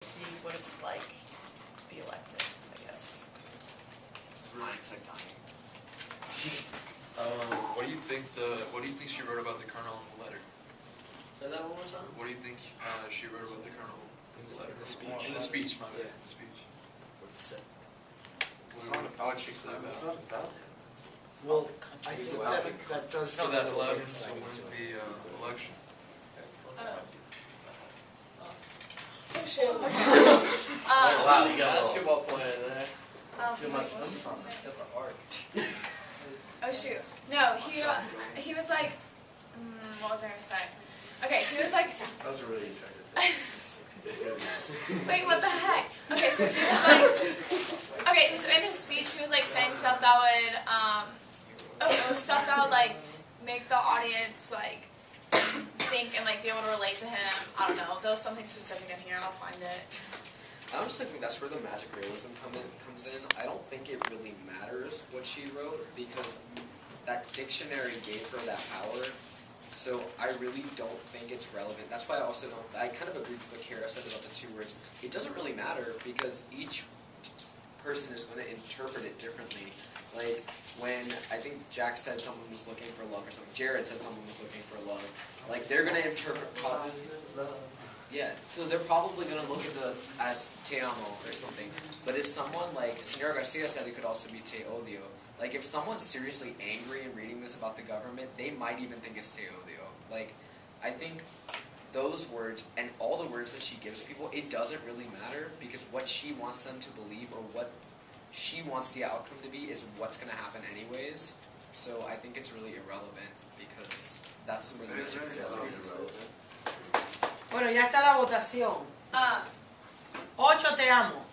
see what it's like to be elected, I guess. What do you think she wrote about the Colonel in the letter? Say that one more time. What do you think she wrote about the Colonel in the letter? In the speech. In the speech, my bad. Yeah. The speech. What's it? What did she say about It's it? not about it. Well, I think that does. No, give that it a allowed him little to insight win into it. the election. Wow, you got a basketball player there. Too much What emphasis. Got the art. Oh shoot. No, he was like, what was I gonna say? Okay, he was like, That was really attractive. wait, what the heck? Okay, so he was like, okay, so in his speech he was like saying stuff that would, stuff that would like make the audience like think and like be able to relate to him. I don't know. There was something specific in here. I'll find it. I honestly think that's where the magic realism comes in. I don't think it really matters what she wrote because that dictionary gave her that power. So I really don't think it's relevant. That's why I kind of agree with what Kara said about the two words. It doesn't really matter because each person is going to interpret it differently. Like when I think Jack said someone was looking for love or something, Jared said someone was looking for love. Like they're going to interpret yeah, so they're probably going to look at the as te amo or something. But if someone like Senora Garcia said, it could also be te odio. Like if someone's seriously angry and reading this about the government, they might even think it's te odio. Like I think those words and all the words that she gives people, it doesn't really matter because what she wants them to believe or what she wants the outcome to be is what's going to happen anyways. So I think it's really irrelevant because that's where the magic is. Bueno, ya está la votación. 8 te amo.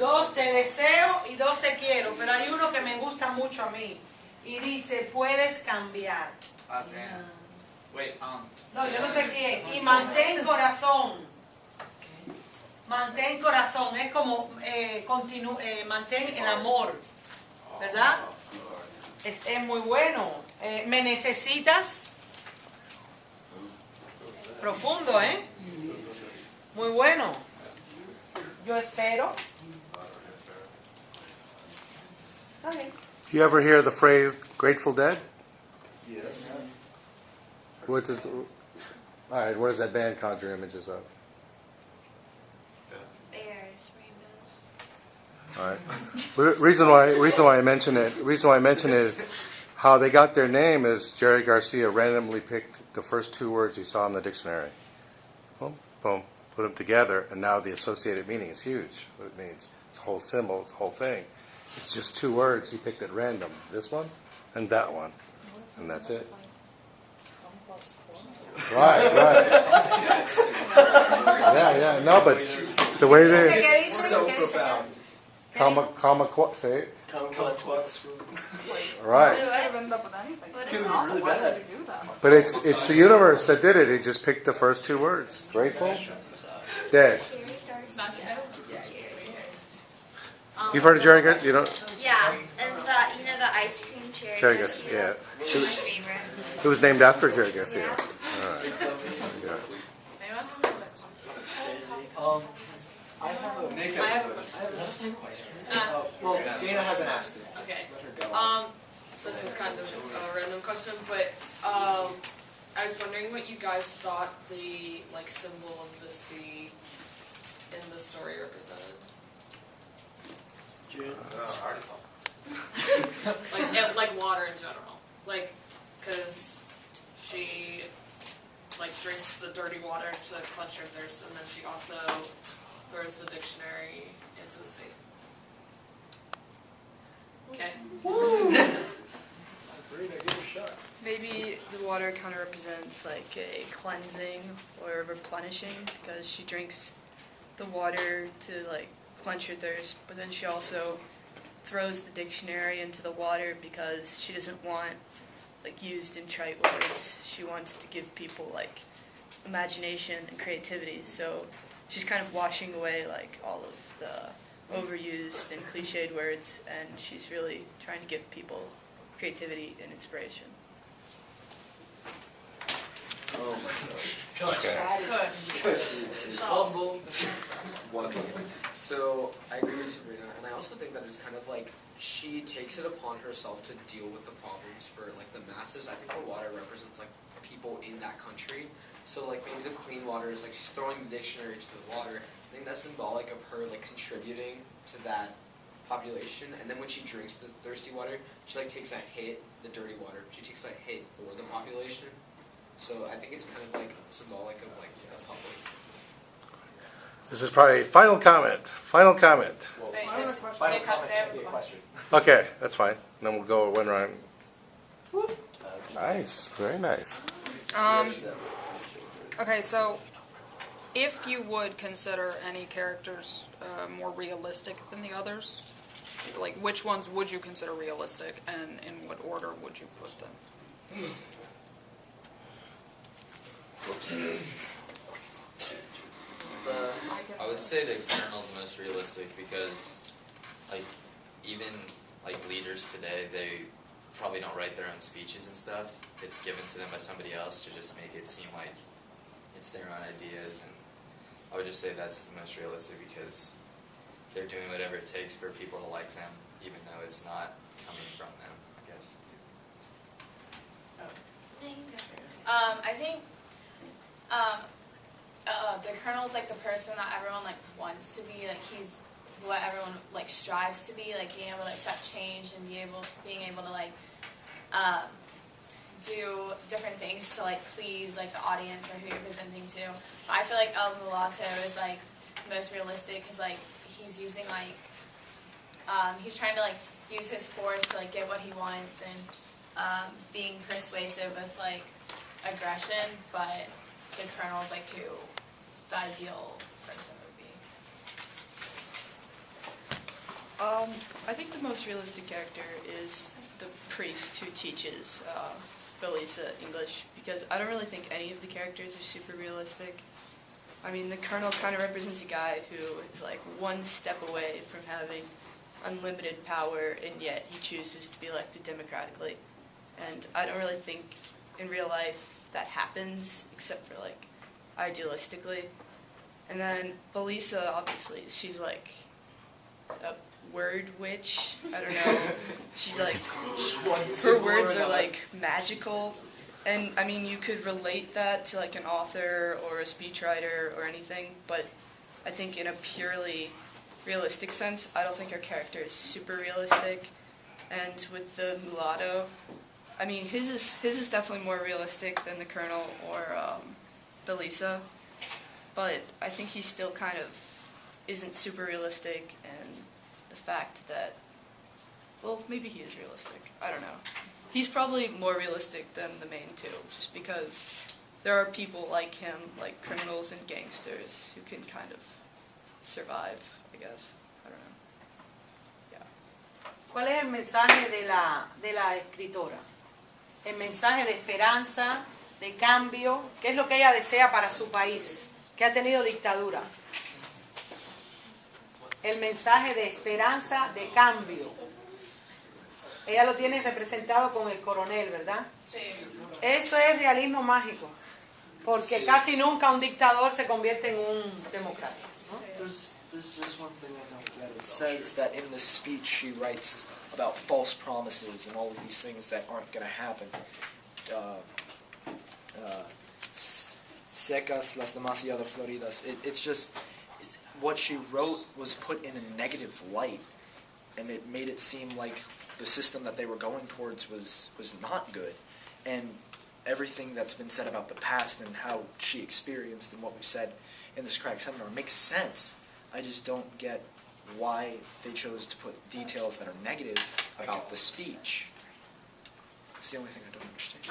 2 te deseo y 2 te quiero, pero hay uno que me gusta mucho a mí y dice puedes cambiar. No, yo no sé quién. Y mantén corazón. Mantén corazón, es como mantén el amor, ¿verdad? Es muy bueno. ¿Me necesitas? Profundo, ¿eh? Muy bueno. Yo espero. Okay. You ever hear the phrase Grateful Dead? Yes. All right, what does that band conjure images of? Bears, rainbows. All right. But reason why I mention it is how they got their name is Jerry Garcia randomly picked the first 2 words he saw in the dictionary. Boom, boom, put them together, and now the associated meaning is huge. What it means, it's whole symbols, whole thing. It's just 2 words he picked at random. This one and that one, and that's it. Right. Yeah. No, but the way they So profound. say it. Kumquat's. Right. I would end up with anything. It's Why really would bad. you do that? But it's the universe that did it. He just picked the first 2 words. Grateful, dead. You've heard of Jerry Garcia? You don't? Yeah, and the ice cream cherry. Jerry Garcia. Yeah. It's my favorite. It was named after Jerry Garcia. All right. Yeah. I have a Nick I have has a question. well, Dana hasn't asked it. Okay. Let her go. This is kind of a random question, but I was wondering what you guys thought the symbol of the sea in the story represented. Like water in general, because she drinks the dirty water to quench her thirst, and then she also throws the dictionary into the sea. Okay. Sabrina, give it a shot. Maybe the water kind of represents like a cleansing or replenishing because she drinks the water to like quench her thirst, but then she also throws the dictionary into the water because she doesn't want like used in trite words. She wants to give people like imagination and creativity. So she's kind of washing away like all of the overused and cliched words, and she's really trying to give people creativity and inspiration. Oh my Okay. God. So I agree with Sabrina, and I also think that it's kind of like she takes it upon herself to deal with the problems for like the masses. I think the water represents like people in that country. So like maybe the clean water is like she's throwing the dictionary to the water. I think that's symbolic of her like contributing to that population. And then when she drinks the thirsty water, she like takes a hit, the dirty water. She takes a hit for the population. So I think it's kind of like symbolic of like the public. This is probably final comment. Final comment. Wait, Final is- comment they can have be a a question. Okay, that's fine. Then we'll go one round. Nice, very nice. Okay, so if you would consider any characters more realistic than the others, like which ones would you consider realistic, and in what order would you put them? I would say the Colonel's the most realistic because, like, even like leaders today, they probably don't write their own speeches and stuff. It's given to them by somebody else to just make it seem like it's their own ideas, and I would just say that's the most realistic because they're doing whatever it takes for people to like them, even though it's not coming from them, I guess. I think the Colonel's like the person that everyone like wants to be. Like he's what everyone like strives to be. Like being able to accept change and being able to like do different things to like please like the audience or who you're presenting to. But I feel like El Mulatto is like the most realistic because like he's using like he's trying to like use his force to like get what he wants and being persuasive with like aggression, but the Colonel's like who the ideal person would be. I think the most realistic character is the priest who teaches Belisa English, because I don't really think any of the characters are super realistic. I mean, the Colonel kind of represents a guy who is like one step away from having unlimited power, and yet he chooses to be elected democratically. And I don't really think in real life that happens, except for like idealistically. And then Belisa, obviously, she's like a word witch. I don't know. She's like, her words are like magical. And I mean, you could relate that to like an author or a speechwriter or anything, but I think in a purely realistic sense, I don't think her character is super realistic. And with the mulatto, I mean, his is definitely more realistic than the Colonel or Belisa, but I think he still kind of isn't super realistic, and the fact that, well, maybe he is realistic. I don't know. He's probably more realistic than the main two, just because there are people like him, like criminals and gangsters, who can kind of survive, I guess. I don't know. Yeah. ¿Cuál es el mensaje de la escritora? El mensaje de esperanza, de cambio, ¿qué es lo que ella desea para su país, que ha tenido dictadura? El mensaje de esperanza, de cambio. Ella lo tiene representado con el coronel, ¿verdad? Sí. Eso es realismo mágico, porque Sí. casi nunca un dictador se convierte en un demócrata, ¿no? There's just one thing I don't get. It says that in the speech she writes about false promises and all of these things that aren't going to happen. Secas las demasiado floridas. It's just, what she wrote was put in a negative light, and it made it seem like the system that they were going towards was not good. And everything that's been said about the past and how she experienced and what we've said in the Socratic seminar makes sense. I just don't get why they chose to put details that are negative about the speech. It's the only thing I don't understand.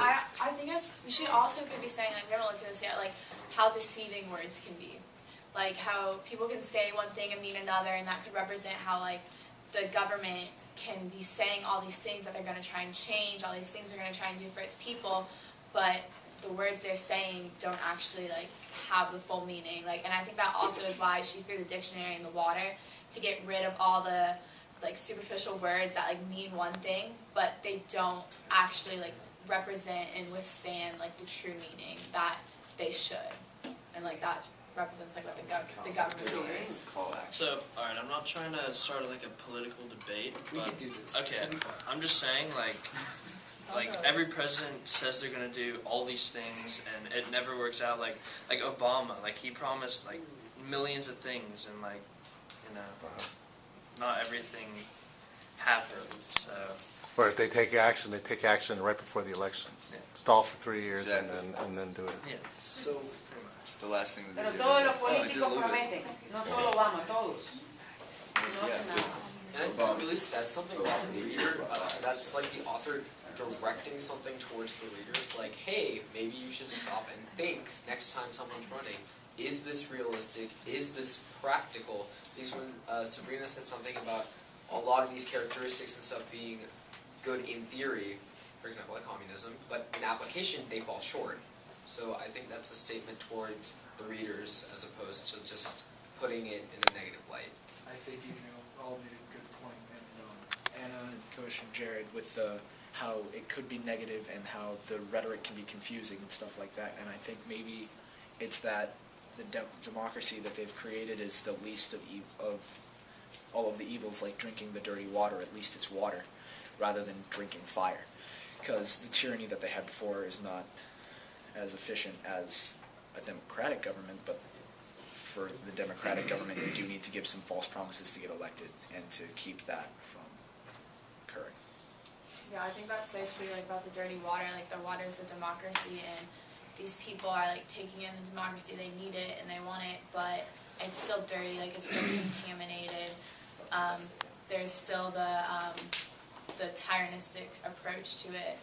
I think she also could be saying, like, I've never looked at this yet, like, how deceiving words can be. Like, how people can say one thing and mean another, and that could represent how, like, the government can be saying all these things that they're going to try and change, all these things they're going to try and do for its people, but the words they're saying don't actually, like, have the full meaning. Like, and I think that also is why she threw the dictionary in the water, to get rid of all the, like, superficial words that, like, mean one thing, but they don't actually, like, represent and withstand like the true meaning that they should, and like that represents like what the government is. So, alright, I'm not trying to start like a political debate, We but could do this. okay, I'm just saying like every president says they're gonna do all these things and it never works out. Like Obama, like he promised like millions of things and like, you know, not everything happens. So Or if they take action right before the elections. Yeah. Stall for 3 years Exactly. and then do it. yeah. So, The last thing that Pero they did todos los was políticos prometen, no solo Obama, todos. Y no hacen nada. and I think it really says something about the reader. That's like the author directing something towards the readers. Like, hey, maybe you should stop and think next time someone's running. Is this realistic? Is this practical? Because when Sabrina said something about a lot of these characteristics and stuff being good in theory, for example, like communism, but in application they fall short. So I think that's a statement towards the readers as opposed to just putting it in a negative light. I think you all made a good point, and Anna and Coach and Jared with how it could be negative and how the rhetoric can be confusing and stuff like that. And I think maybe it's that the democracy that they've created is the least of all of the evils, like drinking the dirty water. At least it's water, rather than drinking fire, because the tyranny that they had before is not as efficient as a democratic government, but for the democratic government, they do need to give some false promises to get elected and to keep that from occurring. Yeah, I think that's so true, like about the dirty water. Like the water is a democracy, and these people are like taking in the democracy. They need it and they want it, but it's still dirty. Like it's still contaminated. There's still the tyrannistic approach to it.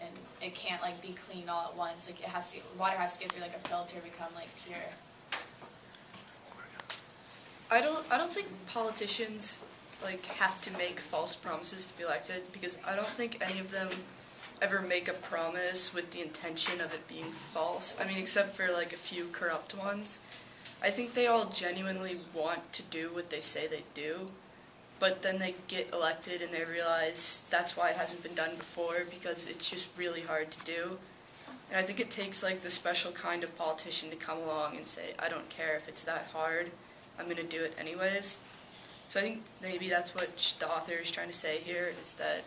And it can't like be cleaned all at once. Like water has to go through like a filter, become like pure. I don't think politicians like have to make false promises to be elected, because I don't think any of them ever make a promise with the intention of it being false. I mean, except for like a few corrupt ones. I think they all genuinely want to do what they say they do, but then they get elected and they realize that's why it hasn't been done before, because it's just really hard to do. And I think it takes like the special kind of politician to come along and say, I don't care if it's that hard, I'm going to do it anyways. So I think maybe that's what the author is trying to say here, is that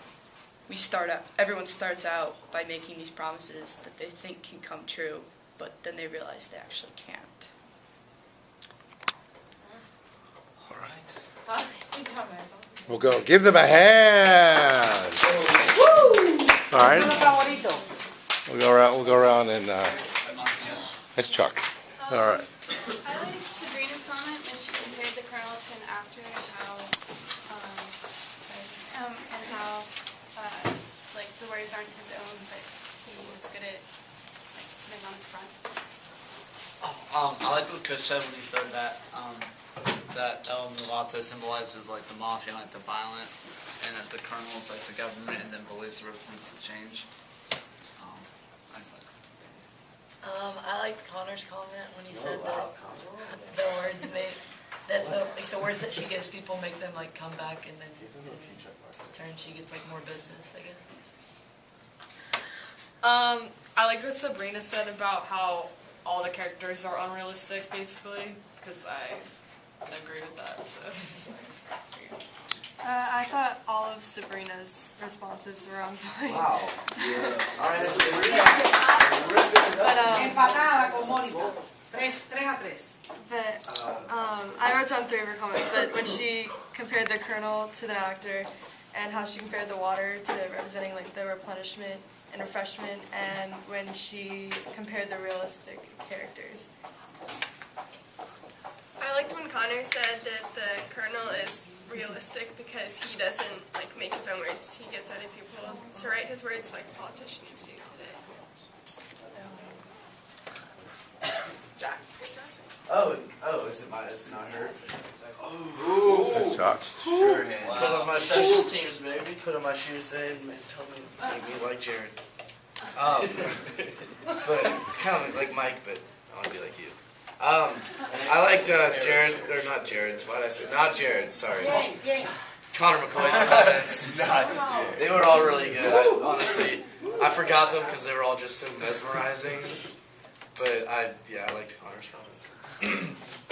everyone starts out by making these promises that they think can come true, but then they realize they actually can't. All right. We'll go. Give them a hand. All right. We'll go around and it's Chuck. All right. I like Sabrina's comment when she compared the Colonel to an actor, and how like the words aren't his own, but he was good at like putting on the front. I like what Coach said when he said that El Mulatto symbolizes like the mafia, like the violent, and that the Colonel is like the government, and then police represents the change. I just like that. I liked Connor's comment when he said that the words the words that she gives people make them like come back, and then in turn she gets like more business, I guess. I liked what Sabrina said about how all the characters are unrealistic, basically, because I agree with that. So. I thought all of Sabrina's responses were on point. Wow. Empatada con Mónica. 3-3. I wrote down 3 of her comments, but when she compared the Colonel to the actor, and how she compared the water to representing like the replenishment and refreshment, and when she compared the realistic characters. I liked when Connor said that the Colonel is realistic because he doesn't like make his own words. He gets other people to write his words like politicians do today. Jack, good job. Oh, is it mine? It's not her. That's Chuck. Sure, man. Wow. Put on my special teams, baby. Put on my shoes, Dave, and tell me, make me like Jared. But it's kind of like Mike, but I want to be like you. I liked Jared, or not Jared's, why did I say, not Jared's, sorry. Connor McCoy's comments. They were all really good. Honestly, I forgot them because they were all just so mesmerizing. But I liked Connor's comments.